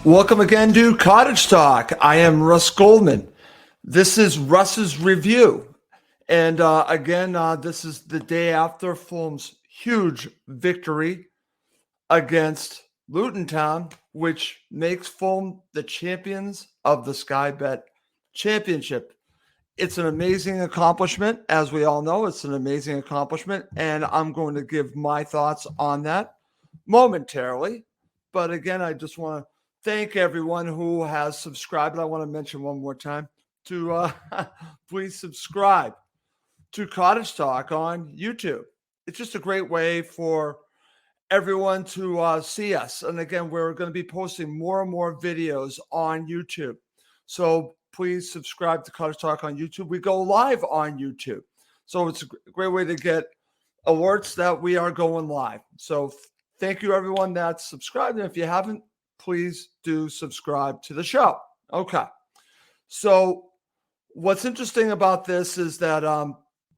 Welcome again to Cottage Talk. I am Russ Goldman. This is Russ's review. And this is the day after Fulham's huge victory against Luton Town, which makes Fulham the champions of the Sky Bet Championship. It's an amazing accomplishment. As we all know, it's an amazing accomplishment. And I'm going to give my thoughts on that momentarily. But again, I just want to thank everyone who has subscribed. I want to mention one more time to please subscribe to Cottage Talk on YouTube. It's just a great way for everyone to see us. And again, we're going to be posting more and more videos on YouTube. So please subscribe to Cottage Talk on YouTube. We go live on YouTube. So it's a great way to get alerts that we are going live. So thank you, everyone that's subscribed. And if you haven't, please do subscribe to the show. Okay. So what's interesting about this is that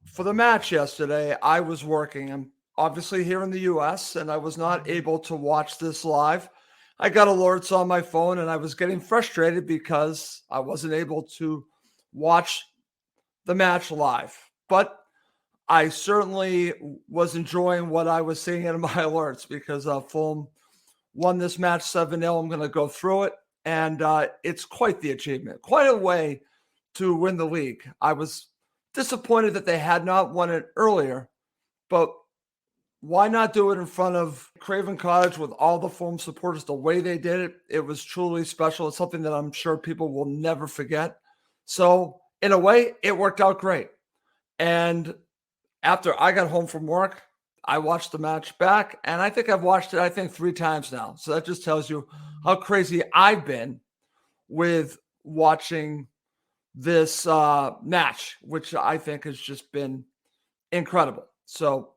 for the match yesterday, I was working. I'm obviously here in the U.S., and I was not able to watch this live. I got alerts on my phone, and I was getting frustrated because I wasn't able to watch the match live. But I certainly was enjoying what I was seeing in my alerts because Fulham won this match 7-0. I'm going to go through it, and it's quite the achievement, quite a way to win the league. I was disappointed that they had not won it earlier, but why not do it in front of Craven Cottage with all the Fulham supporters the way they did it? It was truly special. It's something that I'm sure people will never forget. So in a way, it worked out great. And after I got home from work, I watched the match back, and I think I've watched it, 3 times now. So that just tells you how crazy I've been with watching this match, which I think has just been incredible. So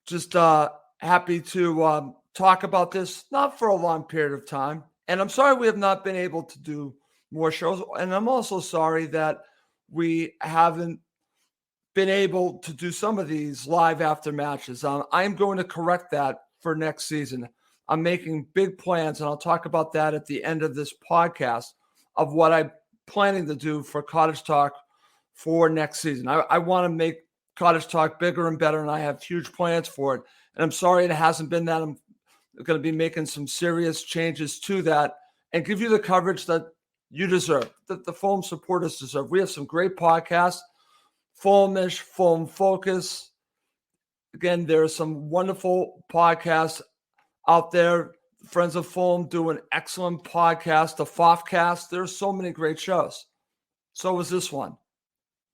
just happy to talk about this, not for a long period of time. And I'm sorry we have not been able to do more shows. And I'm also sorry that we haven't been able to do some of these live after matches. I'm going to correct that for next season. I'm making big plans, and I'll talk about that at the end of this podcast of what I'm planning to do for Cottage Talk for next season. I want to make Cottage Talk bigger and better, and I have huge plans for it. And I'm sorry it hasn't been that. I'm going to be making some serious changes to that and give you the coverage that you deserve, that the Fulham supporters deserve. We have some great podcasts, Fulhamish, Fulham Focus. Again, there are some wonderful podcasts out there. Friends of Fulham do an excellent podcast, the Fofcast. There's so many great shows. So is this one.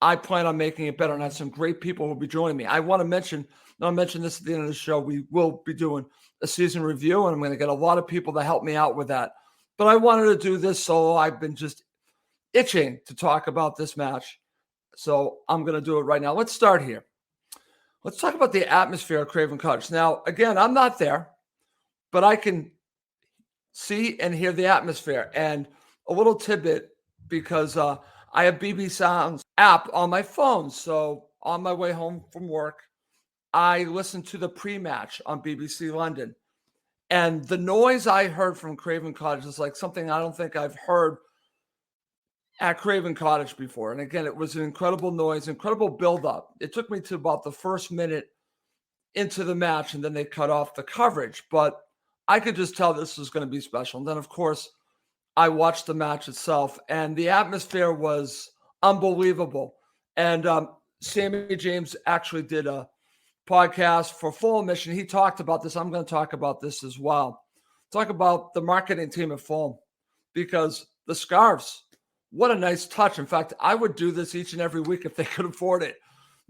I plan on making it better, and I have some great people who will be joining me. I want to mention, and I'll mention this at the end of the show, we will be doing a season review, and I'm going to get a lot of people to help me out with that. But I wanted to do this solo. I've been just itching to talk about this match. So I'm going to do it right now. Let's start here. Let's talk about the atmosphere at Craven Cottage. Now, again, I'm not there, but I can see and hear the atmosphere. And a little tidbit, because I have BB Sound's app on my phone. So on my way home from work, I listened to the pre-match on BBC London. And the noise I heard from Craven Cottage is like something I don't think I've heard at Craven Cottage before. And again, it was an incredible noise, incredible build-up. It took me to about the first minute into the match, and then they cut off the coverage. But I could just tell this was going to be special. And then, of course, I watched the match itself, and the atmosphere was unbelievable. And Sammy James actually did a podcast for Fulham Mission. He talked about this. I'm going to talk about this as well. Talk about the marketing team at Fulham, because the scarves, what a nice touch. In fact, I would do this each and every week if they could afford it.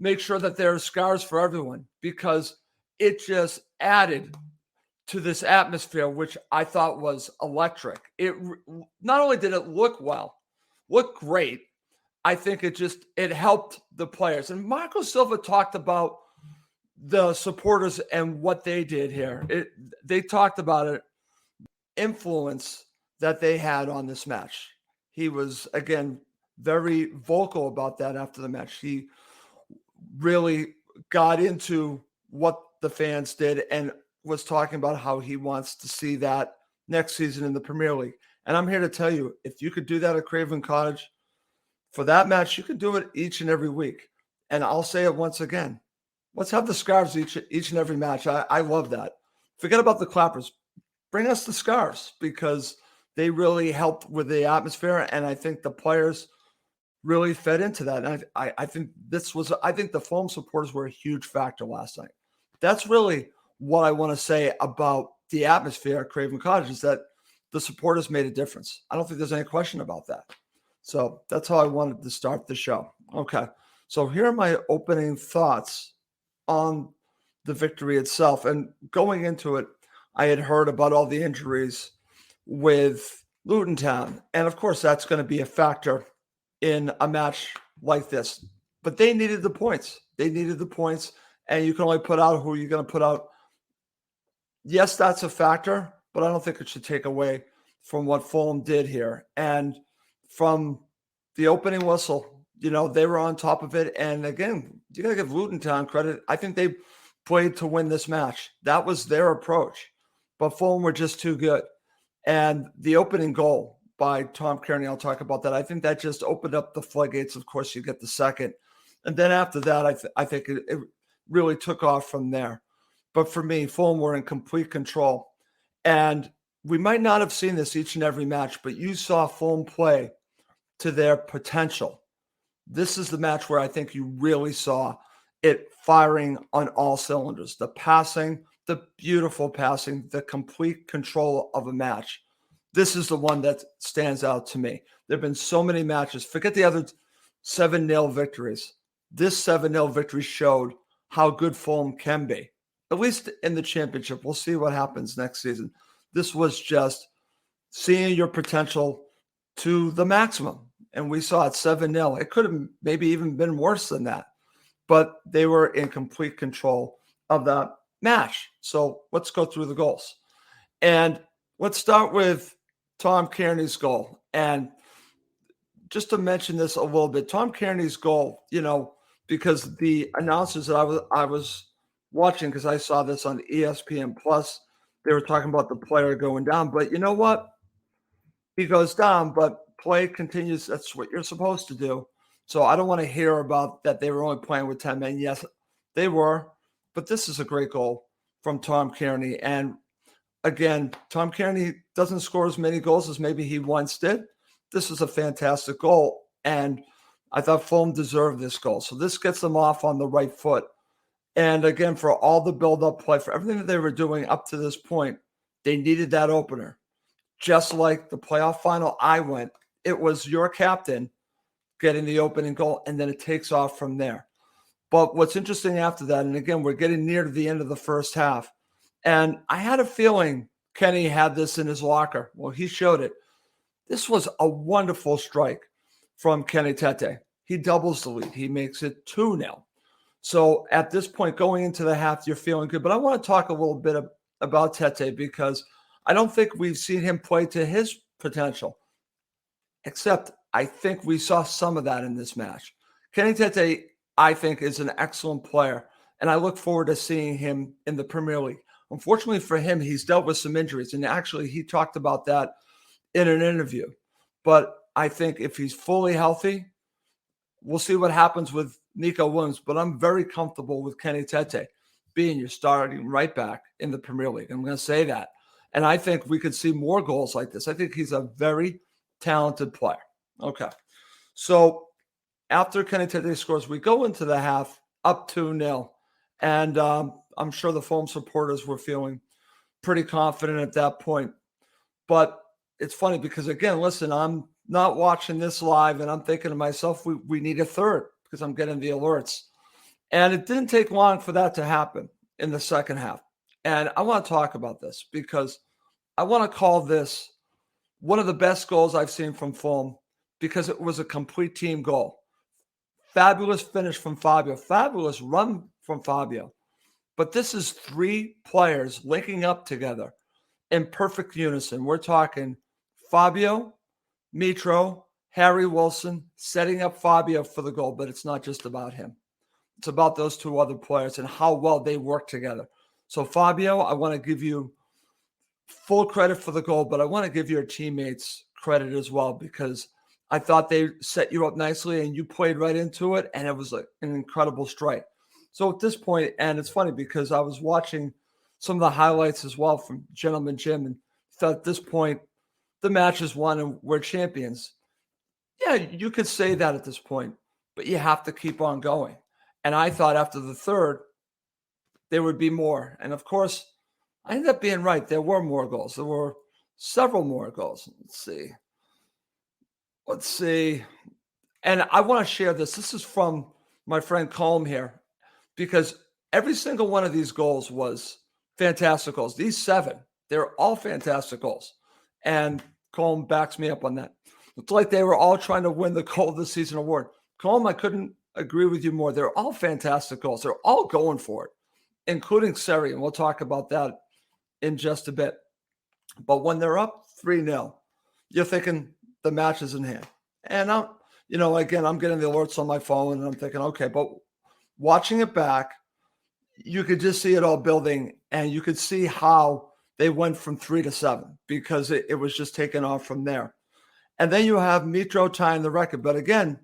Make sure that there are scarves for everyone, because it just added to this atmosphere, which I thought was electric. It not only did it look great, I think it helped the players. And Marco Silva talked about the supporters and what they did here. They talked about it, influence that they had on this match. He was, again, very vocal about that after the match. He really got into what the fans did and was talking about how he wants to see that next season in the Premier League. And I'm here to tell you, if you could do that at Craven Cottage for that match, you could do it each and every week. And I'll say it once again. Let's have the scarves each and every match. I love that. Forget about the clappers. Bring us the scarves because they really helped with the atmosphere. And I think the players really fed into that. And I think I think the Fulham supporters were a huge factor last night. That's really what I want to say about the atmosphere at Craven Cottage is that the supporters made a difference. I don't think there's any question about that. So that's how I wanted to start the show. Okay. So here are my opening thoughts on the victory itself. And going into it, I had heard about all the injuries with Luton Town. And of course, that's going to be a factor in a match like this. But they needed the points. They needed the points. And you can only put out who you're going to put out. Yes, that's a factor, but I don't think it should take away from what Fulham did here. And from the opening whistle, they were on top of it. And again, you got to give Luton Town credit. I think they played to win this match. That was their approach. But Fulham were just too good. And the opening goal by Tom Kearney, I'll talk about that. I think that just opened up the floodgates. Of course, you get the second. And then after that, I think it really took off from there. But for me, Fulham were in complete control. And we might not have seen this each and every match, but you saw Fulham play to their potential. This is the match where I think you really saw it firing on all cylinders. The passing, the beautiful passing, the complete control of a match. This is the one that stands out to me. There have been so many matches. Forget the other 7-0 victories. This 7-0 victory showed how good Fulham can be, at least in the championship. We'll see what happens next season. This was just seeing your potential to the maximum. And we saw it 7-0. It could have maybe even been worse than that. But they were in complete control of that match. So let's go through the goals. And let's start with Tom Kearney's goal. And just to mention this a little bit, Tom Kearney's goal, because the announcers that I was watching, because I saw this on ESPN Plus, they were talking about the player going down. But you know what? He goes down, but play continues. That's what you're supposed to do. So I don't want to hear about that they were only playing with 10 men. Yes, they were. But this is a great goal from Tom Kearney. And again, Tom Kearney doesn't score as many goals as maybe he once did. This is a fantastic goal. And I thought Fulham deserved this goal. So this gets them off on the right foot. And again, for all the build-up play, for everything that they were doing up to this point, they needed that opener. Just like the playoff final I went, it was your captain getting the opening goal, and then it takes off from there. But what's interesting after that, and again, we're getting near to the end of the first half, and I had a feeling Kenny had this in his locker. Well, he showed it. This was a wonderful strike from Kenny Tete. He doubles the lead. He makes it 2-0. So at this point, going into the half, you're feeling good. But I want to talk a little bit about Tete because I don't think we've seen him play to his potential, except I think we saw some of that in this match. Kenny Tete, I think, is an excellent player, and I look forward to seeing him in the Premier League. Unfortunately for him, he's dealt with some injuries, and actually he talked about that in an interview. But I think if he's fully healthy, we'll see what happens with Nico Williams, but I'm very comfortable with Kenny Tete being your starting right back in the Premier League. I'm going to say that. And I think we could see more goals like this. I think he's a very talented player. Okay. So after Kenny Tete scores, we go into the half up 2-0. And I'm sure the Fulham supporters were feeling pretty confident at that point. But it's funny because, again, listen, I'm not watching this live and I'm thinking to myself, we need a third because I'm getting the alerts. And it didn't take long for that to happen in the second half. And I want to talk about this because I want to call this one of the best goals I've seen from Fulham because it was a complete team goal. Fabulous finish from Fabio. Fabulous run from Fabio. But this is three players linking up together in perfect unison. We're talking Fabio, Mitro, Harry Wilson, setting up Fabio for the goal, but it's not just about him. It's about those two other players and how well they work together. So Fabio, I want to give you full credit for the goal, but I want to give your teammates credit as well, because I thought they set you up nicely and you played right into it, and it was like an incredible strike. So at this point, and it's funny because I was watching some of the highlights as well from Gentleman Jim, and thought at this point the match is won and we're champions. Yeah, you could say that at this point, but you have to keep on going. And I thought after the third, there would be more. And of course, I ended up being right. There were more goals. There were several more goals. Let's see. Let's see. And I want to share this. This is from my friend Colm here, because every single one of these goals was fantastic goals. These 7, they're all fantastic goals. And Colm backs me up on that. It's like they were all trying to win the Goal of the Season award. Colm, I couldn't agree with you more. They're all fantastic goals. They're all going for it, including Seri, and we'll talk about that in just a bit. But when they're up 3-0, you're thinking the match is in hand. And I'm getting the alerts on my phone, and I'm thinking, okay, but watching it back, you could just see it all building, and you could see how they went from 3-7 because it was just taken off from there. And then you have Mitro tying the record. But again,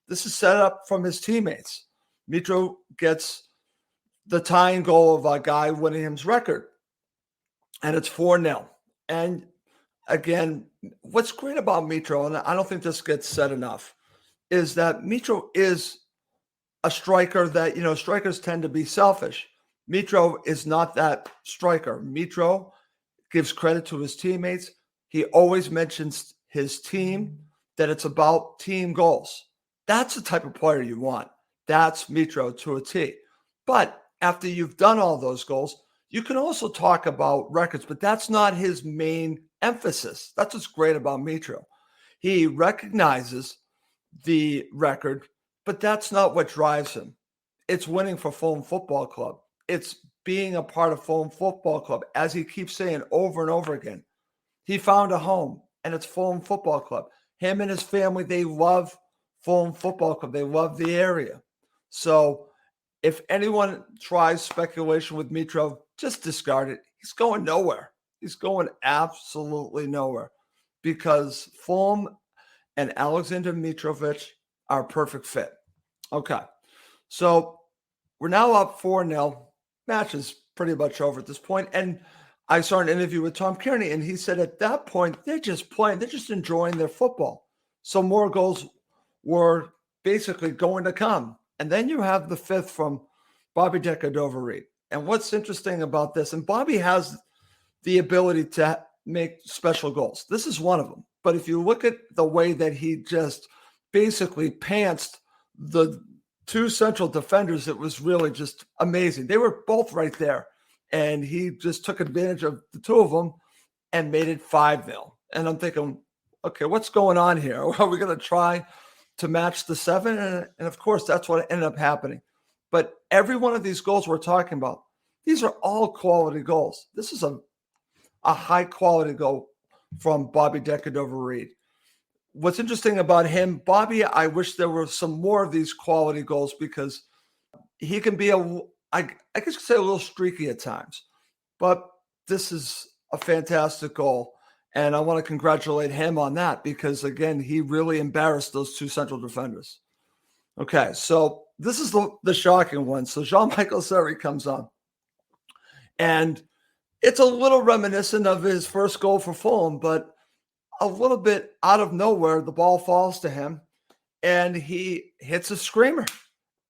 this is set up from his teammates. Mitro gets the tying goal of a guy winning his record, and it's 4-0. And again, what's great about Mitro, and I don't think this gets said enough, is that Mitro is a striker that, strikers tend to be selfish. Mitro is not that striker. Mitro gives credit to his teammates. He always mentions his team, that it's about team goals. That's the type of player you want. That's Mitro to a T. But after you've done all those goals, you can also talk about records, but that's not his main emphasis. That's what's great about Mitro. He recognizes the record, but that's not what drives him. It's winning for Fulham Football Club. It's being a part of Fulham Football Club. As he keeps saying over and over again, he found a home, and it's Fulham Football Club. Him and his family, they love Fulham Football Club. They love the area. So if anyone tries speculation with Mitro, just discard it. He's going nowhere. He's going absolutely nowhere, because Fulham and Alexander Mitrovic are a perfect fit. Okay, so we're now up 4-0. Match is pretty much over at this point. And I saw an interview with Tom Kearney, and he said at that point, they're just playing. They're just enjoying their football. So more goals were basically going to come. And then you have the 5th from Bobby Decordova-Reid. And what's interesting about this, and Bobby has the ability to make special goals. This is one of them. But if you look at the way that he just basically pantsed the 2 central defenders, it was really just amazing. They were both right there, and he just took advantage of the 2 of them and made it 5-0. And I'm thinking, okay, what's going on here? Are we going to try to match the 7? And of course, that's what ended up happening. But every one of these goals we're talking about, these are all quality goals. This is a high quality goal from Bobby Decordova-Reid. What's interesting about him, Bobby, I wish there were some more of these quality goals, because he can be I guess you could say a little streaky at times. But this is a fantastic goal, and I want to congratulate him on that, because, again, he really embarrassed those 2 central defenders. Okay, so this is the shocking one. So Jean-Michel Seri comes on, and it's a little reminiscent of his first goal for Fulham, but a little bit out of nowhere, the ball falls to him, and he hits a screamer.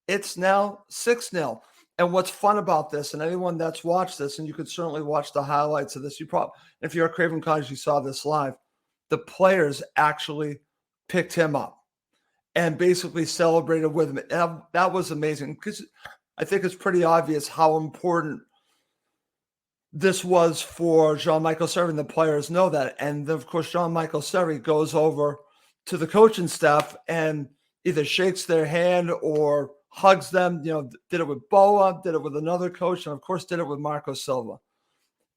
It's now 6-0. And what's fun about this, and anyone that's watched this, and you could certainly watch the highlights of this, if you're at Craven Cottage, you saw this live, the players actually picked him up and basically celebrated with him. And that was amazing, because I think it's pretty obvious how important this was for Jean-Michel Seri, and the players know that. And of course, Jean-Michel Seri goes over to the coaching staff and either shakes their hand or hugs them. Did it with Boa, did it with another coach, and of course did it with Marco Silva.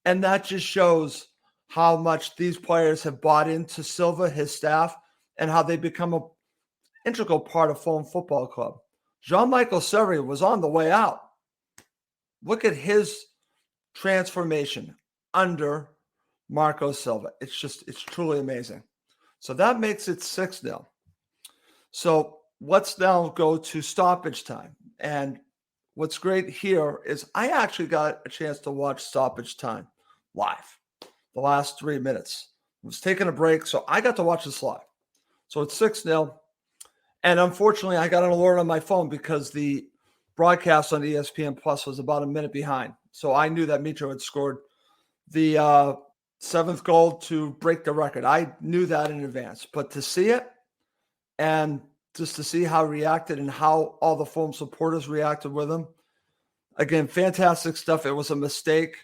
And that just shows how much these players have bought into Silva, his staff, and how they become an integral part of Fulham Football Club. Jean-Michel Seri was on the way out. Look at his transformation under Marco Silva. It's truly amazing. So that makes it 6-0. So let's now go to stoppage time. And what's great here is I actually got a chance to watch stoppage time live the last 3 minutes. I was taking a break, so I got to watch this live. So it's 6-0. And unfortunately, I got an alert on my phone because the broadcast on ESPN Plus was about a minute behind. So I knew that Mitro had scored the seventh goal to break the record. I knew that in advance. But to see it and just to see how he reacted and how all the Fulham supporters reacted with him, again, fantastic stuff. It was a mistake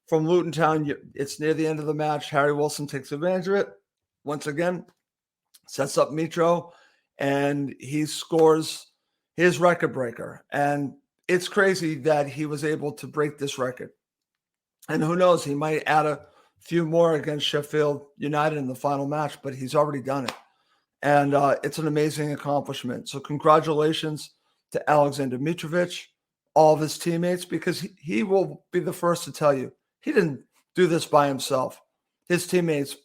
from Luton Town. It's near the end of the match. Harry Wilson takes advantage of it. Once again, sets up Mitro, and he scores his record breaker. And it's crazy that he was able to break this record. And who knows, he might add a few more against Sheffield United in the final match, but he's already done it. And it's an amazing accomplishment. So congratulations to Alexander Mitrovic, all of his teammates, because he will be the first to tell you he didn't do this by himself. His teammates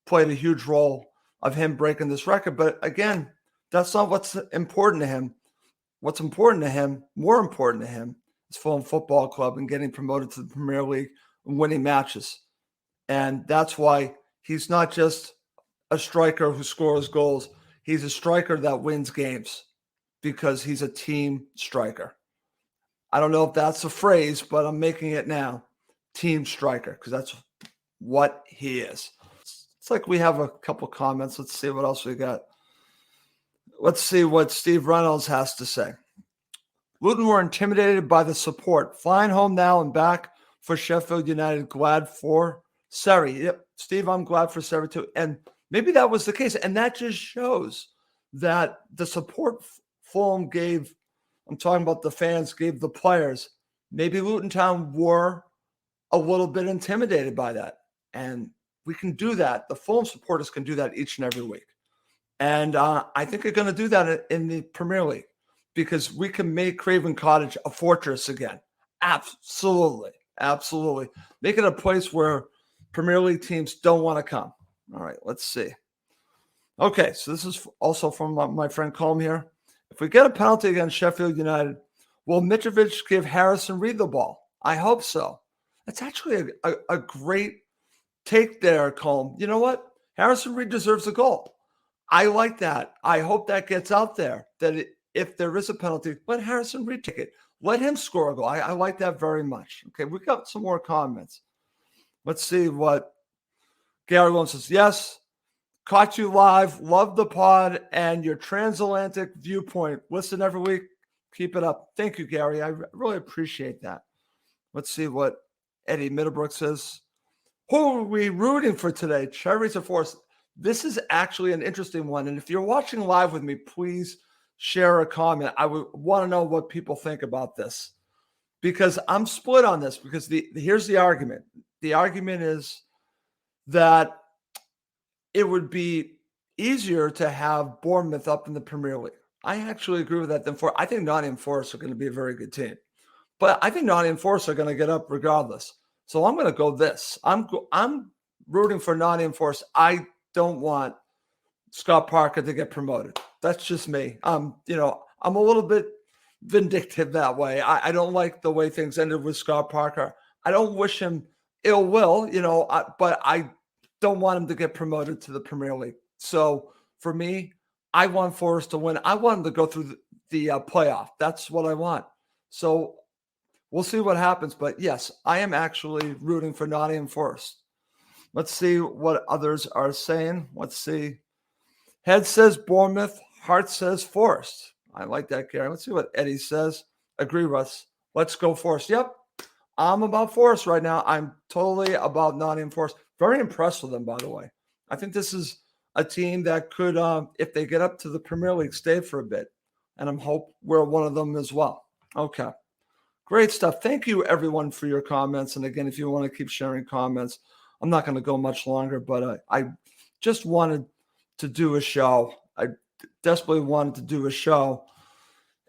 played a huge role of him breaking this record. But again, that's not what's important to him. What's important to him, more important to him, is Fulham Football Club and getting promoted to the Premier League and winning matches. And that's why he's not just a striker who scores goals. He's a striker that wins games because he's a team striker. I don't know if that's a phrase, but I'm making it now. Team striker, because that's what he is. It's like we have a couple comments. Let's see what else we got. Let's see what Steve Reynolds has to say. Luton were intimidated by the support. Flying home now and back for Sheffield United. Glad for Seri. Yep, Steve, I'm glad for Seri too. And maybe that was the case. And that just shows that the support Fulham gave, I'm talking about the fans, gave the players. Maybe Luton Town were a little bit intimidated by that. And we can do that. The Fulham supporters can do that each and every week. And I think they're going to do that in the Premier League because we can make Craven Cottage a fortress again. Absolutely. Absolutely. Make it a place where Premier League teams don't want to come. All right, let's see. Okay, so this is also from my friend Colm here. If we get a penalty against Sheffield United, will Mitrovic give Harrison Reed the ball? I hope so. That's actually a great take there, Colm. You know what? Harrison Reed deserves a goal. I like that. I hope that gets out there, that if there is a penalty, let Harrison Reed take it. Let him score a goal. I like that very much. Okay, we got some more comments. Let's see what Gary Williams says. Yes, caught you live. Love the pod and your transatlantic viewpoint. Listen every week. Keep it up. Thank you, Gary. I really appreciate that. Let's see what Eddie Middlebrook says. Who are we rooting for today? Cherries or Forest? This is actually an interesting one. And if you're watching live with me, please share a comment. I would want to know what people think about this because I'm split on this because here's the argument. The argument is that it would be easier to have Bournemouth up in the Premier League. I actually agree with that. I think Nottingham Forest are going to be a very good team. But I think Nottingham Forest are going to get up regardless. So I'm going to go this. I'm rooting for Nottingham Forest. I don't want Scott Parker to get promoted. That's just me. I'm a little bit vindictive that way. I don't like the way things ended with Scott Parker. I don't wish him ill will, but I don't want him to get promoted to the Premier League. So for me, I want Forest to win. I want him to go through the playoff. That's what I want. So we'll see what happens. But yes, I am actually rooting for Nottingham Forest. Let's see what others are saying. Let's see. Head says Bournemouth. Heart says Forest. I like that, Gary. Let's see what Eddie says. Agree, Russ. Let's go Forest. Yep. I'm about Forest right now. I'm totally about Nottingham Forest. Very impressed with them, by the way. I think this is a team that could, if they get up to the Premier League, stay for a bit. And I'm hope we're one of them as well. Okay. Great stuff. Thank you, everyone, for your comments. And again, if you want to keep sharing comments, I'm not going to go much longer, but I just wanted to do a show. I desperately wanted to do a show.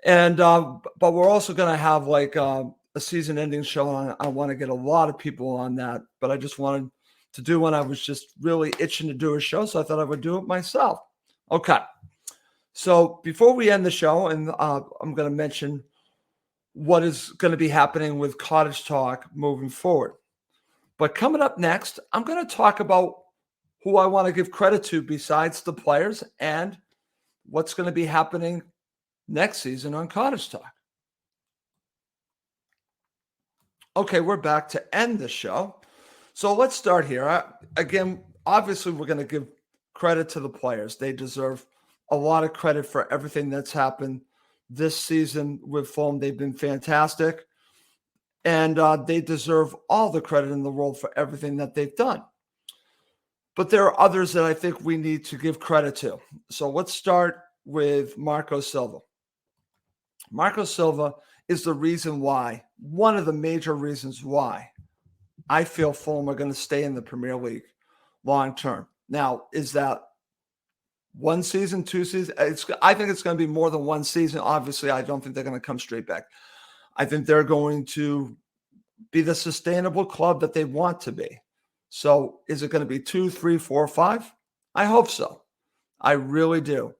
And but we're also going to have like a season-ending show. And I want to get a lot of people on that, but I just wanted to do when I was just really itching to do a show, so I thought I would do it myself. Okay. So before we end the show, and I'm going to mention what is going to be happening with Cottage Talk moving forward. But coming up next, I'm going to talk about who I want to give credit to besides the players and what's going to be happening next season on Cottage Talk. Okay, we're back to end the show. So let's start here. Again, obviously, we're going to give credit to the players. They deserve a lot of credit for everything that's happened this season with Fulham. They've been fantastic. And they deserve all the credit in the world for everything that they've done. But there are others that I think we need to give credit to. So let's start with Marco Silva. Marco Silva is the reason why, one of the major reasons why I feel Fulham are going to stay in the Premier League long term. Now, is that one season, 2 seasons? I think it's going to be more than one season. Obviously, I don't think they're going to come straight back. I think they're going to be the sustainable club that they want to be. So is it going to be 2, 3, 4, 5? I hope so. I really do.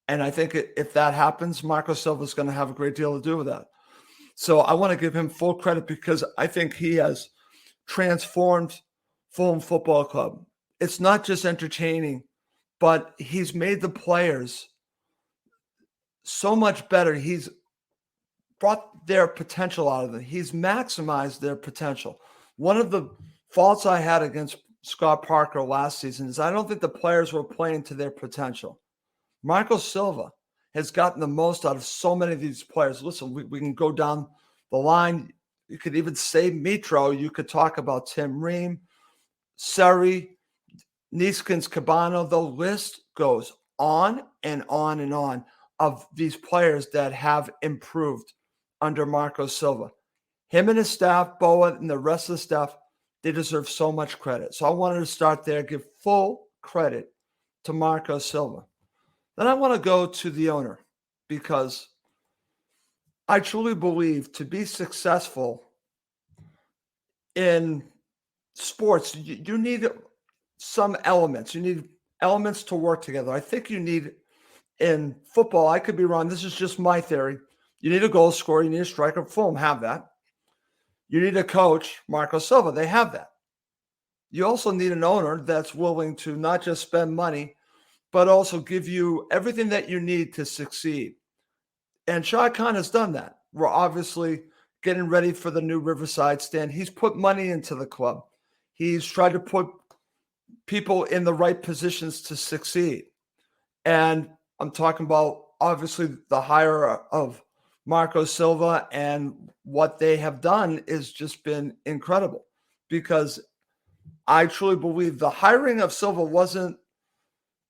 And I think if that happens, Marco Silva is going to have a great deal to do with that. So I want to give him full credit because I think he has transformed Fulham Football Club. It's not just entertaining, but he's made the players so much better. He's brought their potential out of them. He's maximized their potential. One of the faults I had against Scott Parker last season is I don't think the players were playing to their potential. Marco Silva has gotten the most out of so many of these players. Listen, we can go down the line. You could even say Mitro. You could talk about Tim Ream, Seri, Neeskens, Cabano. The list goes on and on and on of these players that have improved under Marco Silva. Him and his staff, Boa, and the rest of the staff, they deserve so much credit. So I wanted to start there, give full credit to Marco Silva. Then I want to go to the owner because I truly believe to be successful in sports, you need some elements. You need elements to work together. I think you need in football, I could be wrong. This is just my theory. You need a goal scorer. You need a striker. Fulham have that. You need a coach, Marco Silva. They have that. You also need an owner that's willing to not just spend money, but also give you everything that you need to succeed. And Shah Khan has done that. We're obviously getting ready for the new Riverside stand. He's put money into the club. He's tried to put people in the right positions to succeed. And I'm talking about, obviously, the hire of Marco Silva, and what they have done has just been incredible because I truly believe the hiring of Silva wasn't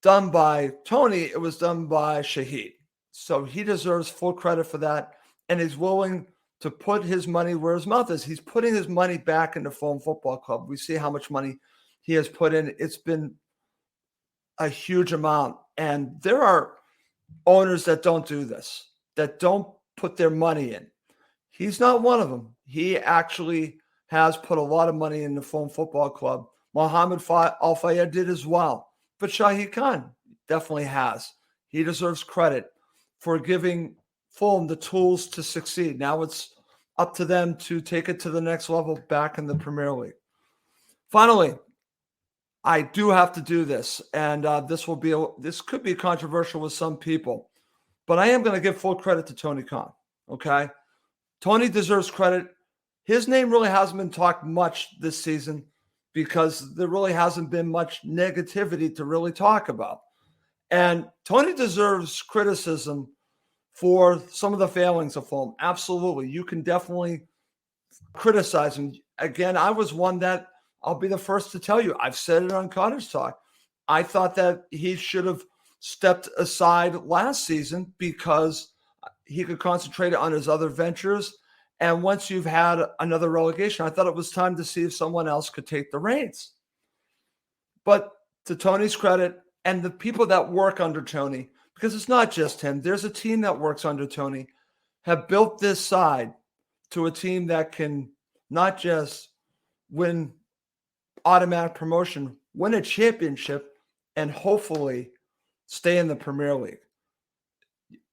done by Tony. It was done by Shahid. So he deserves full credit for that. And he's willing to put his money where his mouth is. He's putting his money back into Fulham Football Club. We see how much money he has put in. It's been a huge amount. And there are owners that don't do this, that don't put their money in. He's not one of them. He actually has put a lot of money in the Fulham Football Club. Mohammed Al Fayed did as well. But Shahid Khan definitely has. He deserves credit for giving Fulham the tools to succeed. Now it's up to them to take it to the next level back in the Premier League. Finally, I do have to do this, and this could be controversial with some people, but I am going to give full credit to Tony Khan. Okay, Tony deserves credit. His name really hasn't been talked much this season because there really hasn't been much negativity to really talk about. And Tony deserves criticism for some of the failings of Fulham. Absolutely. You can definitely criticize him. Again, I was one that I'll be the first to tell you. I've said it on Cottage Talk. I thought that he should have stepped aside last season because he could concentrate on his other ventures. And once you've had another relegation, I thought it was time to see if someone else could take the reins. But to Tony's credit, and the people that work under Tony, because it's not just him, there's a team that works under Tony, have built this side to a team that can not just win automatic promotion, win a championship, and hopefully stay in the Premier League.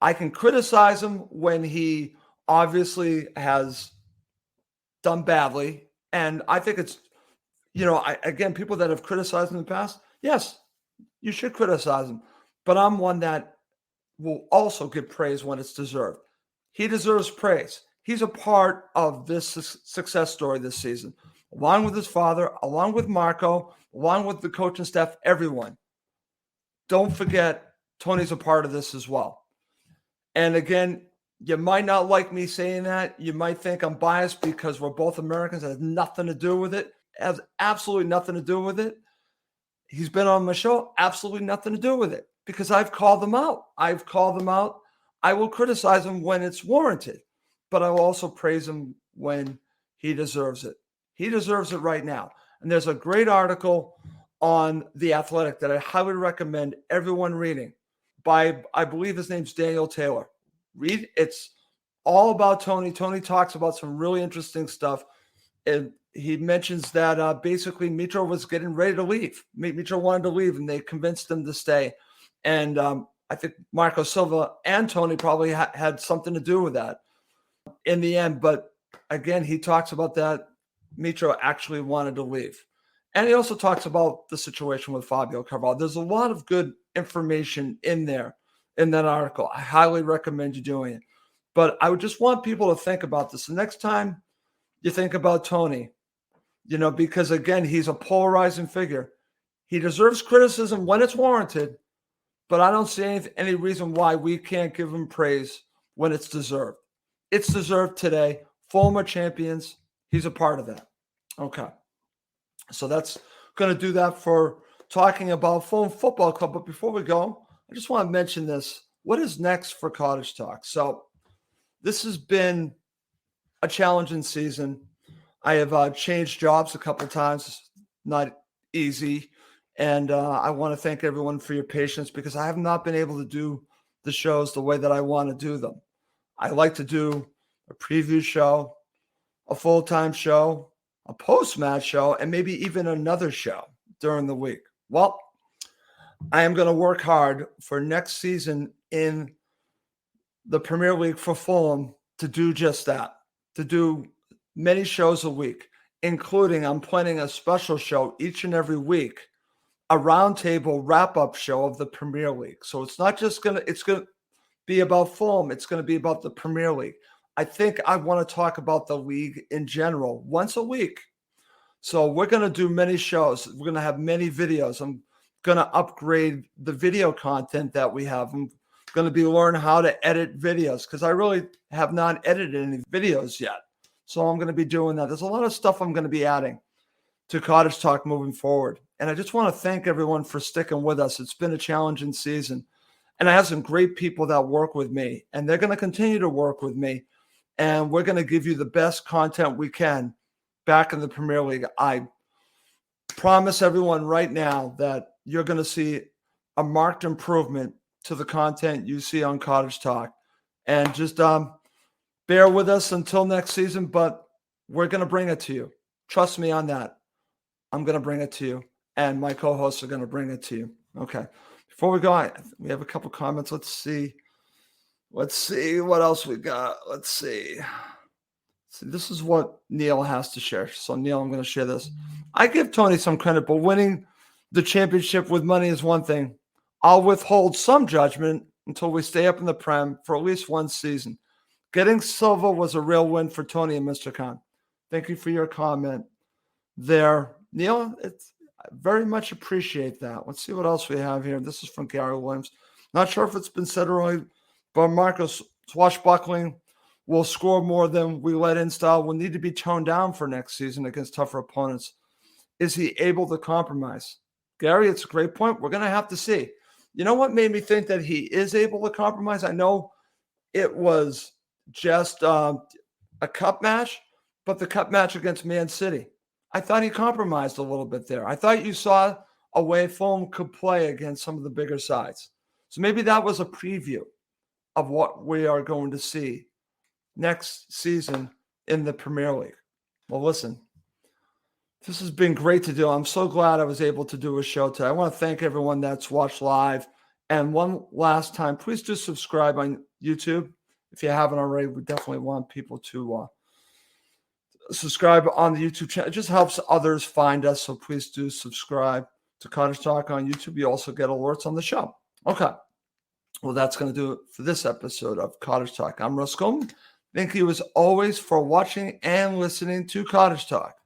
I can criticize him when he obviously has done badly. And I think it's, again, people that have criticized him in the past, yes, you should criticize him. But I'm one that will also give praise when it's deserved. He deserves praise. He's a part of this success story this season, along with his father, along with Marco, along with the coaching staff, everyone. Don't forget, Tony's a part of this as well. And again, you might not like me saying that. You might think I'm biased because we're both Americans. It has nothing to do with it. It has absolutely nothing to do with it. He's been on my show. Absolutely nothing to do with it because I've called them out. I will criticize him when it's warranted, but I will also praise him when he deserves it. He deserves it right now. And there's a great article on The Athletic that I highly recommend everyone reading by, I believe his name's Daniel Taylor. Read. It's all about Tony. Tony talks about some really interesting stuff. And he mentions that basically Mitro was getting ready to leave. Mitro wanted to leave, and they convinced him to stay. And I think Marco Silva and Tony probably had something to do with that in the end. But again, he talks about that Mitro actually wanted to leave. And he also talks about the situation with Fabio Carvalho. There's a lot of good information in there in that article. I highly recommend you doing it. But I would just want people to think about this. The next time you think about Tony, because again, he's a polarizing figure. He deserves criticism when it's warranted, but I don't see any reason why we can't give him praise when it's deserved. It's deserved today. Former champions, he's a part of that. Okay. So that's going to do that for talking about Fulham Football Club. But before we go, I just want to mention this. What is next for Cottage Talk? So this has been a challenging season. I have changed jobs a couple of times. Not easy. And I want to thank everyone for your patience because I have not been able to do the shows the way that I want to do them. I like to do a preview show, a full-time show, a post-match show, and maybe even another show during the week. Well, I am going to work hard for next season in the Premier League for Fulham to do just that, to do many shows a week, including I'm planning a special show each and every week, a roundtable wrap-up show of the Premier League. So it's not just it's going to be about Fulham. It's going to be about the Premier League. I think I want to talk about the league in general once a week. So we're going to do many shows. We're going to have many videos. I'm going to upgrade the video content that we have. I'm going to be learning how to edit videos because I really have not edited any videos yet. So I'm going to be doing that. There's a lot of stuff I'm going to be adding to Cottage Talk moving forward. And I just want to thank everyone for sticking with us. It's been a challenging season. And I have some great people that work with me, and they're going to continue to work with me. And we're going to give you the best content we can back in the Premier League. I promise everyone right now that you're going to see a marked improvement to the content you see on Cottage Talk. And just bear with us until next season, but we're going to bring it to you. Trust me on that. I'm going to bring it to you, and my co-hosts are going to bring it to you. Okay. Before we go, we have a couple comments. Let's see what else we got. Let's see. This is what Neil has to share. So, Neil, I'm going to share this. I give Tony some credit, but winning the championship with money is one thing. I'll withhold some judgment until we stay up in the Prem for at least one season. Getting Silva was a real win for Tony and Mr. Khan. Thank you for your comment there. Neil, I very much appreciate that. Let's see what else we have here. This is from Gary Williams. Not sure if it's been said earlier, but Marcus swashbuckling will score more than we let in style. Will need to be toned down for next season against tougher opponents. Is he able to compromise? Gary, it's a great point. We're going to have to see. You know what made me think that he is able to compromise? I know it was just a cup match, but the cup match against Man City, I thought he compromised a little bit there. I thought you saw a way Fulham could play against some of the bigger sides. So maybe that was a preview of what we are going to see next season in the Premier League. Well, listen, This has been great to do. I'm so glad I was able to do a show today. I want to thank everyone that's watched live. And one last time, please do subscribe on YouTube. If you haven't already, we definitely want people to subscribe on the YouTube channel. It just helps others find us. So please do subscribe to Cottage Talk on YouTube. You also get alerts on the show. Okay. Well, that's going to do it for this episode of Cottage Talk. I'm Russ Goldman. Thank you as always for watching and listening to Cottage Talk.